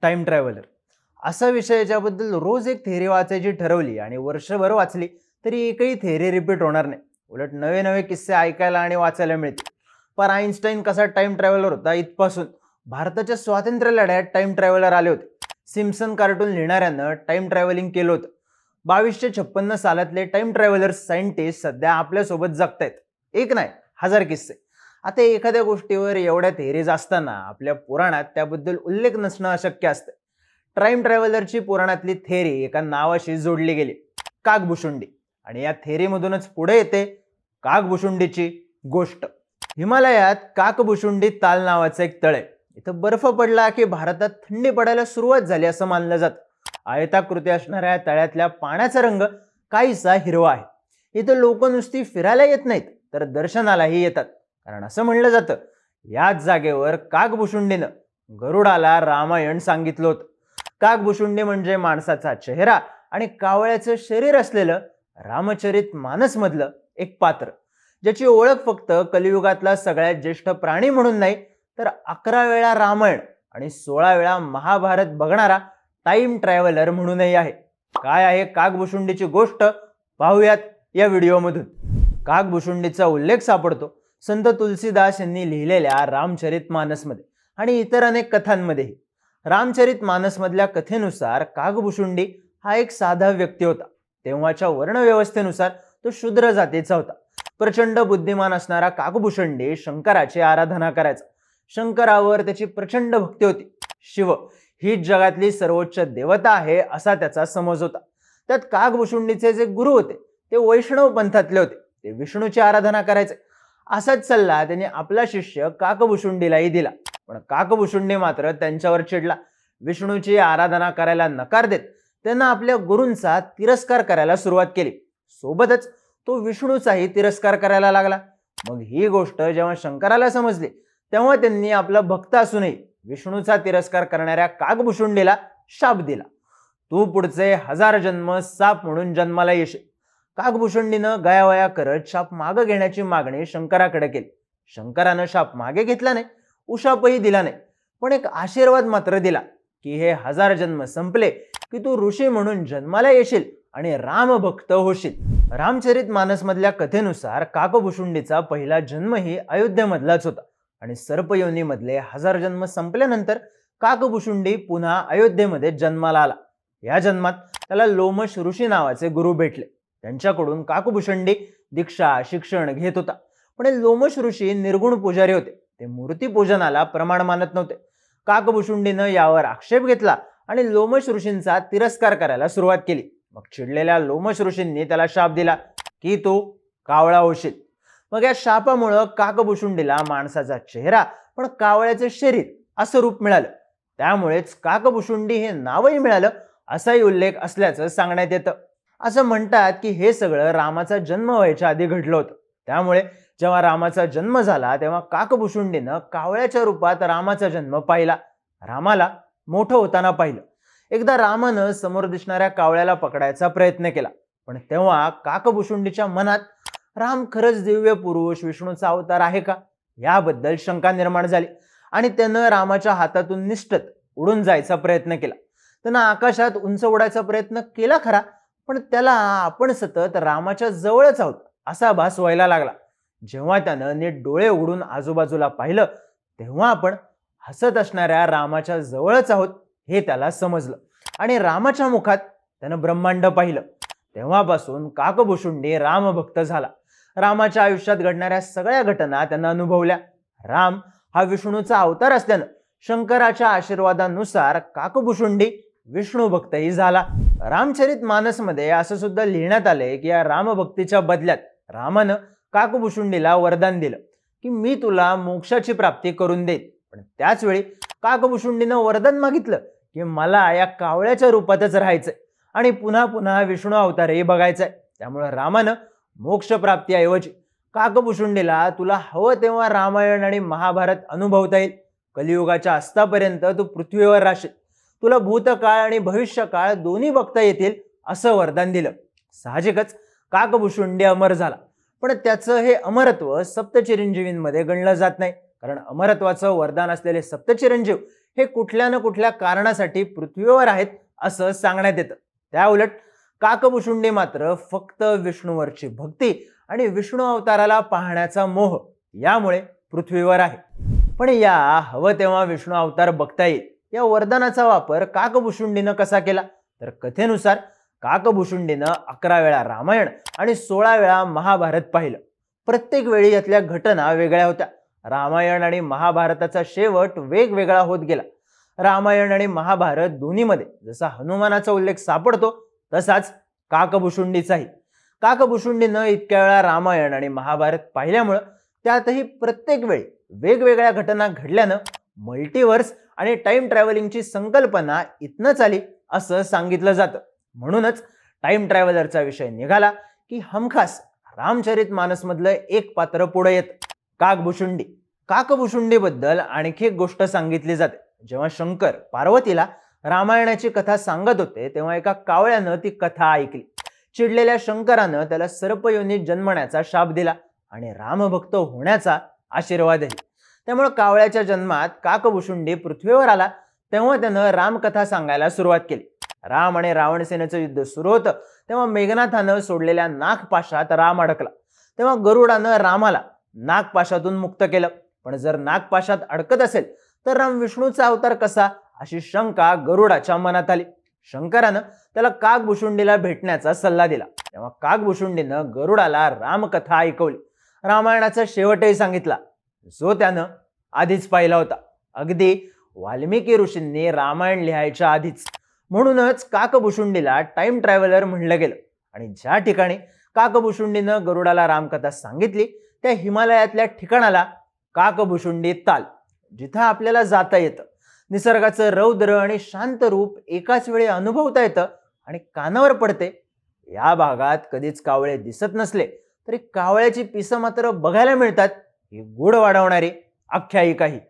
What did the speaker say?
Time traveller असा विषय ज्याबद्दल रोज एक थेअरी वाचायची ठरवली आणि वर्षभर वाचली तरी एकही थेअरी रिपीट होणार नाही. उलट नवे नवे किस्से ऐकायला आणि वाचायला मिळतील. पण आईन्स्टाईन कसा टाइम ट्रॅव्हलर होता इथपासून भारताच्या स्वातंत्र्य लढ्यात टाइम ट्रॅव्हलर आले होते. सिम्पसन कार्टून लिहिणाऱ्यानं टाइम ट्रॅव्हलिंग केलं होतं. 2256 सालातले टाइम ट्रॅव्हलर्स सायंटिस्ट सध्या आपल्यासोबत जगतायत. एक नाही, हजार किस्से. आता एखाद्या गोष्टीवर एवढ्या थेअरीज असताना आपल्या पुराणात त्याबद्दल उल्लेख नसणं अशक्य असतं. टाइम ट्रॅव्हलरची पुराणातली थेअरी एका नावाशी जोडली गेली, कागभूषुंडी. आणि या थेअरीमधूनच पुढे येते कागभूषुंडीची गोष्ट. हिमालयात काकभूषुंडी ताल नावाचं एक तळ आहे. इथं बर्फ पडला की भारतात थंडी पडायला सुरुवात झाली असं मानलं जातं. आयताकृती असणाऱ्या तळ्यातल्या पाण्याचा रंग काहीसा हिरवा आहे. इथं लोक नुसती फिरायला येत नाहीत तर दर्शनालाही येतात. कारण असं म्हणलं जातं याच जागेवर कागभूषुंडीनं गरुडाला रामायण सांगितलं होतं. कागभूषुंडी म्हणजे माणसाचा चेहरा आणि कावळ्याचं शरीर असलेलं रामचरित मानस मधलं एक पात्र, ज्याची ओळख फक्त कलियुगातला सगळ्यात ज्येष्ठ प्राणी म्हणून नाही तर 11 वेळा रामायण आणि 16 वेळा महाभारत बघणारा टाइम ट्रॅव्हलर म्हणूनही आहे. काय आहे कागभूषुंडीची गोष्ट पाहूयात या व्हिडिओमधून. कागभूषुंडीचा उल्लेख सापडतो संत तुलसीदास यांनी लिहिलेल्या रामचरित मानसमध्ये आणि इतर अनेक कथांमध्येही. रामचरित मानसमधल्या कथेनुसार कागभूषुंडी हा एक साधा व्यक्ती होता. तेव्हाच्या वर्णव्यवस्थेनुसार तो शूद्र जातीचा होता. प्रचंड बुद्धिमान असणारा कागभूषुंडी शंकराची आराधना करायचा. शंकरावर त्याची प्रचंड भक्ती होती. शिव हीच जगातली सर्वोच्च देवता आहे असा त्याचा समज होता. त्यात कागभूषुंडीचे जे गुरु होते ते वैष्णव पंथातले होते. ते विष्णूची आराधना करायचे. असाच सल्ला त्यांनी आपला शिष्य काकभूषुंडीलाही दिला. पण काकभूषुंडी मात्र त्यांच्यावर चिडला. विष्णूची आराधना करायला नकार देत त्यांना आपल्या गुरूंचा तिरस्कार करायला सुरुवात केली. सोबतच तो विष्णूचाही तिरस्कार करायला लागला. मग ही गोष्ट जेव्हा शंकराला समजली तेव्हा त्यांनी आपला भक्त असूनही विष्णूचा तिरस्कार करणाऱ्या कागभूषुंडीला शाप दिला. तू पुढचे 1000 जन्म साप म्हणून जन्माला येशील. कागभूषुंडीनं गयावया करत शाप मागे घेण्याची मागणी शंकराकडे केली. शंकरानं शाप मागे घेतला नाही, उशापही दिला नाही, पण एक आशीर्वाद मात्र दिला की हे 1000 जन्म संपले की तू ऋषी म्हणून जन्माला येशील आणि रामभक्त होशील. रामचरित मानसमधल्या कथेनुसार काकभूषुंडीचा पहिला जन्मही अयोध्येमधलाच होता आणि सर्पयोनीमधले 1000 जन्म संपल्यानंतर काकभूषुंडी पुन्हा अयोध्येमध्ये जन्माला आला. या जन्मात त्याला लोमश ऋषी नावाचे गुरु भेटले. त्यांच्याकडून काकभूषुंडी दीक्षा शिक्षण घेत होता. पण लोमश ऋषी निर्गुण पुजारी होते. ते मूर्ती पूजनाला प्रमाण मानत नव्हते. काकभूषुंडीनं यावर आक्षेप घेतला आणि लोमश ऋषींचा तिरस्कार करायला सुरुवात केली. मग चिडलेल्या लोमश ऋषींनी त्याला शाप दिला की तू कावळा होशील. मग या शापामुळं काकभूषुंडीला माणसाचा चेहरा पण कावळ्याचे शरीर असं रूप मिळालं. त्यामुळेच काकभूषुंडी हे नावही मिळालं असाही उल्लेख असल्याचं सांगण्यात येतं. असं म्हणतात की हे सगळं रामाचा जन्म व्हायच्या आधी घडलं होतं. त्यामुळे जेव्हा रामाचा जन्म झाला तेव्हा काकभूषुंडीनं कावळ्याच्या रूपात रामाचा जन्म पाहिला. रामाला मोठं होताना पाहिलं. एकदा रामानं समोर दिसणाऱ्या कावळ्याला पकडायचा प्रयत्न केला. पण तेव्हा काकभूषुंडीच्या मनात राम खरंच दिव्य पुरुष विष्णूचा अवतार आहे का याबद्दल शंका निर्माण झाली आणि त्यानं रामाच्या हातातून निष्ठत उडून जायचा प्रयत्न केला. त्यानं आकाशात उंच उडायचा प्रयत्न केला खरा, पण त्याला आपण सतत रामाच्या जवळच आहोत असा भास व्हायला लागला. जेव्हा त्यानं नीट डोळे उघडून आजूबाजूला पाहिलं तेव्हा आपण हसत असणाऱ्या रामाच्या जवळच आहोत हे त्याला समजलं आणि रामाच्या मुखात त्यानं ब्रह्मांड पाहिलं. तेव्हापासून काकभूषुंडी रामभक्त झाला. रामाच्या आयुष्यात घडणाऱ्या सगळ्या घटना त्यानं अनुभवल्या. राम हा विष्णूचा अवतार असल्यानं शंकराच्या आशीर्वादानुसार काकभूषुंडी विष्णू भक्तही झाला. रामचरित मानसमध्ये असं सुद्धा लिहिण्यात आलंय की या रामभक्तीच्या बदल्यात रामानं काकभूषुंडीला वरदान दिलं की मी तुला मोक्षाची प्राप्ती करून देईन. पण त्याच वेळी काकभूषुंडीनं वरदान मागितलं की मला या कावळ्याच्या रूपातच राहायचंय आणि पुन्हा पुन्हा विष्णू अवतारही बघायचाय. त्यामुळे रामानं मोक्ष प्राप्तीऐवजी काकभूषुंडीला तुला हवं तेव्हा रामायण आणि महाभारत अनुभवता येईल. कलियुगाच्या अस्तापर्यंत तू पृथ्वीवर राहशील. तुला भूतकाळ आणि भविष्यकाळ दोन्ही बघता येतील असं वरदान दिलं. साहजिकच काकभूषुंडी अमर झाला. पण त्याचं हे अमरत्व सप्तचिरंजीवींमध्ये गणलं जात नाही. कारण अमरत्वाचं वरदान असलेले सप्तचिरंजीव हे कुठल्या ना कुठल्या कारणासाठी पृथ्वीवर आहेत असं सांगण्यात येतं. त्या उलट काकभुशुंडी मात्र फक्त विष्णूवरची भक्ती आणि विष्णू अवताराला पाहण्याचा मोह यामुळे पृथ्वीवर आहे. पण या हवं तेव्हा विष्णू अवतार बघता येईल या वरदानाचा वापर काकभुशुंडीनं कसा केला, तर कथेनुसार काकभुशुंडीनं 11 वेळा रामायण आणि 16 वेळा महाभारत पाहिलं. प्रत्येक वेळी यातल्या घटना वेगळ्या होत्या. रामायण आणि महाभारताचा शेवट वेगवेगळा होत गेला. रामायण आणि महाभारत दोन्हीमध्ये जसा हनुमानाचा उल्लेख सापडतो तसाच काकभुशुंडीचाही. काकभुशुंडीनं इतक्या वेळा रामायण आणि महाभारत पाहिल्यामुळं त्यातही प्रत्येक वेळी वेगवेगळ्या घटना घडल्यानं मल्टिवर्स आणि टाइम ट्रॅव्हलिंगची संकल्पना इथनंच आली असं सांगितलं जातं. म्हणूनच टाइम ट्रॅव्हलरचा विषय निघाला की हमखास रामचरित मानसमधलं एक पात्र पुढे येतं, काकभुशुंडी. काकभुशुंडीबद्दल आणखी एक गोष्ट सांगितली जाते. जेव्हा शंकर पार्वतीला रामायणाची कथा सांगत होते तेव्हा एका कावळ्यानं ती कथा ऐकली. चिडलेल्या शंकरानं त्याला सर्पयोनीत जन्मण्याचा शाप दिला आणि रामभक्त होण्याचा आशीर्वाद दिला. त्यामुळे कावळ्याच्या जन्मात काकभुशुंडी पृथ्वीवर आला तेव्हा त्यानं रामकथा सांगायला सुरुवात केली. राम आणि रावणसेनेचं युद्ध सुरू होतं तेव्हा मेघनाथानं सोडलेल्या नागपाशात राम अडकला. तेव्हा गरुडानं रामाला नागपाशातून मुक्त केलं. पण जर नागपाशात अडकत असेल तर राम विष्णूचा अवतार कसा, अशी शंका गरुडाच्या मनात आली. शंकरानं त्याला काकभुशुंडीला भेटण्याचा सल्ला दिला. तेव्हा काकभुशुंडीनं गरुडाला रामकथा ऐकवली. रामायणाचा शेवटही सांगितला जो त्यानं आधीच पाहिला होता, अगदी वाल्मिकी ऋषींनी रामायण लिहायच्या आधीच. म्हणूनच काकभुशुंडीला टाइम ट्रॅव्हलर म्हणलं गेलं. आणि ज्या ठिकाणी काकभुशुंडीनं गरुडाला रामकथा सांगितली त्या हिमालयातल्या ठिकाणाला काकभुशुंडी ताल, जिथं आपल्याला जाता येतं. निसर्गाचं रौद्र आणि शांत रूप एकाच वेळी अनुभवता येतं आणि कानावर पडते. या भागात कधीच कावळे दिसत नसले तरी कावळ्याची पिसं मात्र बघायला मिळतात. ही गूढ वाढवणारी आख्यायिकाही